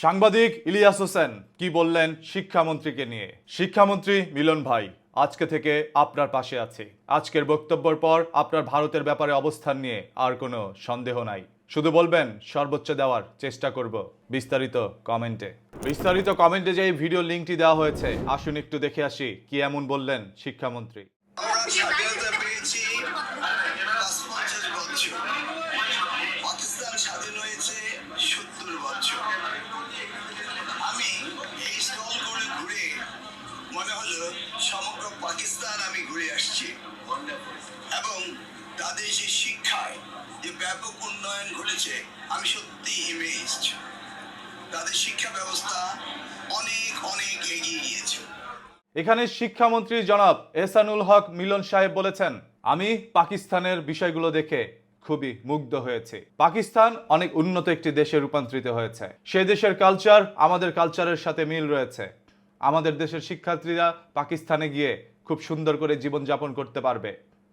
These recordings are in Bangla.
সাংবাদিক ইলিয়াস হোসেন কি বললেন শিক্ষামন্ত্রীকে নিয়ে। শিক্ষামন্ত্রী মিলন ভাই, আজকে থেকে আপনার পাশে আছি। আজকের বক্তব্যের পর আপনার ভারতের ব্যাপারে অবস্থান নিয়ে আর কোনো সন্দেহ নাই। শুধু বলবেন সর্বোচ্চ দেওয়ার চেষ্টা করব। বিস্তারিত কমেন্টে যে এই ভিডিও লিঙ্কটি দেওয়া হয়েছে, আসুন একটু দেখে আসি কি এমন বললেন শিক্ষামন্ত্রী। আমরা স্বাধীনতা পেয়েছি ৫৫ বছর, পাকিস্তান স্বাধীন হয়েছে ৭০ বছর। আমি এই স্টলগুলো ঘুরে মনে হলো সমগ্র পাকিস্তান আমি ঘুরে আসছি এবং তাদের যে শিক্ষায় যে ব্যাপক উন্নয়ন ঘটেছে আমি সত্যি ইমেজড। তাদের শিক্ষা ব্যবস্থা অনেক অনেক এগিয়ে গিয়েছে। এখানে শিক্ষামন্ত্রী জনাব এহসানুল হক মিলন সাহেব বলেছেন, আমি পাকিস্তানের বিষয়গুলো দেখে খুবই মুগ্ধ হয়েছে। পাকিস্তান অনেক উন্নত একটি দেশে রূপান্তরিত হয়েছে। সেই দেশের কালচার আমাদের কালচারের সাথে মিল রয়েছে। আমাদের দেশের শিক্ষার্থীরা পাকিস্তানে গিয়ে খুব সুন্দর করে জীবনযাপন করতে পারবে,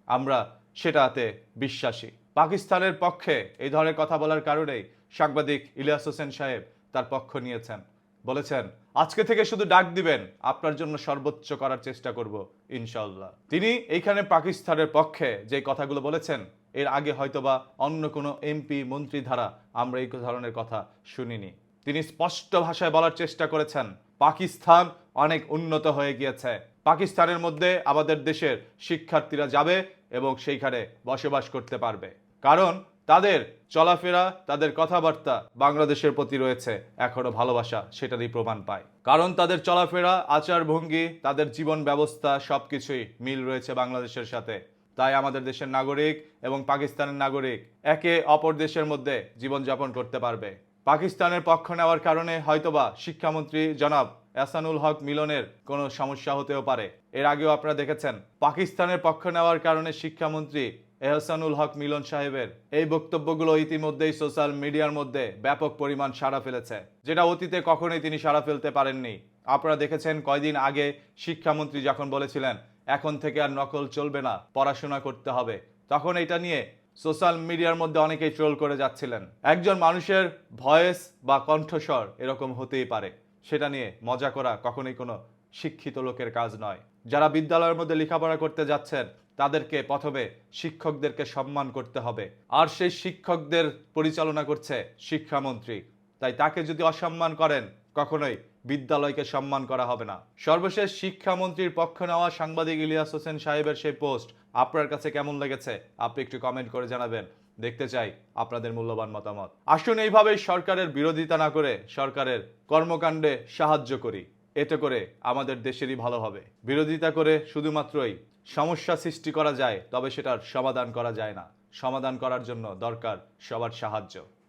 আমরা সেটাতে বিশ্বাসী। পাকিস্তানের পক্ষে এই ধরনের কথা বলার কারণেই সাংবাদিক ইলিয়াস হোসেন সাহেব তার পক্ষ নিয়েছেন। বলেছেন, আজকে থেকে শুধু ডাক দিবেন, আপনার জন্য সর্বোচ্চ করার চেষ্টা করব ইনশাআল্লাহ। তিনি এইখানে পাকিস্তানের পক্ষে যে কথাগুলো বলেছেন, এর আগে হয়তোবা অন্য কোনো এমপি মন্ত্রী দ্বারা আমরা এই ধরনের কথা শুনিনি। তিনি স্পষ্ট ভাষায় বলার চেষ্টা করেছেন, পাকিস্তান অনেক উন্নত হয়ে গিয়েছে। পাকিস্তানের মধ্যে আমাদের দেশের শিক্ষার্থীরা যাবে এবং সেইখানে বসবাস করতে পারবে, কারণ তাদের চলাফেরা, তাদের কথাবার্তা বাংলাদেশের প্রতি রয়েছে এখনো ভালোবাসা, সেটারই প্রমাণ পায়। কারণ তাদের চলাফেরা, আচার ভঙ্গি, তাদের জীবন ব্যবস্থা সবকিছুই মিল রয়েছে বাংলাদেশের সাথে। তাই আমাদের দেশের নাগরিক এবং পাকিস্তানের নাগরিক একে অপর দেশের মধ্যে জীবনযাপন করতে পারবে। পাকিস্তানের পক্ষ নেওয়ার কারণে হয়তোবা শিক্ষামন্ত্রী জনাব এহসানুল হক মিলনের কোনো সমস্যা হতেও পারে। এর আগেও আপনারা দেখেছেন, পাকিস্তানের পক্ষ নেওয়ার কারণে শিক্ষামন্ত্রী এহসানুল হক মিলন সাহেবের এই বক্তব্যগুলো ইতিমধ্যেই সোশ্যাল মিডিয়ার মধ্যে ব্যাপক পরিমাণ সাড়া ফেলেছে, যেটা অতীতে কখনোই তিনি সাড়া ফেলতে পারেননি। আপনারা দেখেছেন কয়দিন আগে শিক্ষামন্ত্রী যখন বলেছিলেন এখন থেকে আর নকল চলবে না, পড়াশোনা করতে হবে, তখন এটা নিয়ে সোশ্যাল মিডিয়ার মধ্যে অনেকেই ট্রোল করে যাচ্ছিলেন। একজন মানুষের ভয়েস বা কণ্ঠস্বর এরকম হতেই পারে, সেটা নিয়ে মজা করা কখনোই কোনো শিক্ষিত লোকের কাজ নয়। যারা বিদ্যালয়ের মধ্যে লেখাপড়া করতে যাচ্ছেন তাদেরকে প্রথমে শিক্ষকদেরকে সম্মান করতে হবে, আর সেই শিক্ষকদের পরিচালনা করছে শিক্ষামন্ত্রী। তাই তাকে যদি অসম্মান করেন, কখনোই বিদ্যালয়কে সম্মান করা হবে না। সর্বশেষ শিক্ষামন্ত্রীর পক্ষ নেওয়া সাংবাদিক ইলিয়াস হোসেন সাহেবের সেই পোস্ট আপনার কাছে কেমন লেগেছে আপনি একটু কমেন্ট করে জানাবেন। দেখতে চাই আপনাদের মূল্যবান মতামত। আসুন এইভাবেই সরকারের বিরোধিতা না করে সরকারের কর্মকাণ্ডে সাহায্য করি, এতে করে আমাদের দেশেরই ভালো হবে। বিরোধিতা করে শুধুমাত্রই সমস্যা সৃষ্টি করা যায়, তবে সেটার সমাধান করা যায় না। সমাধান করার জন্য দরকার সবার সাহায্য।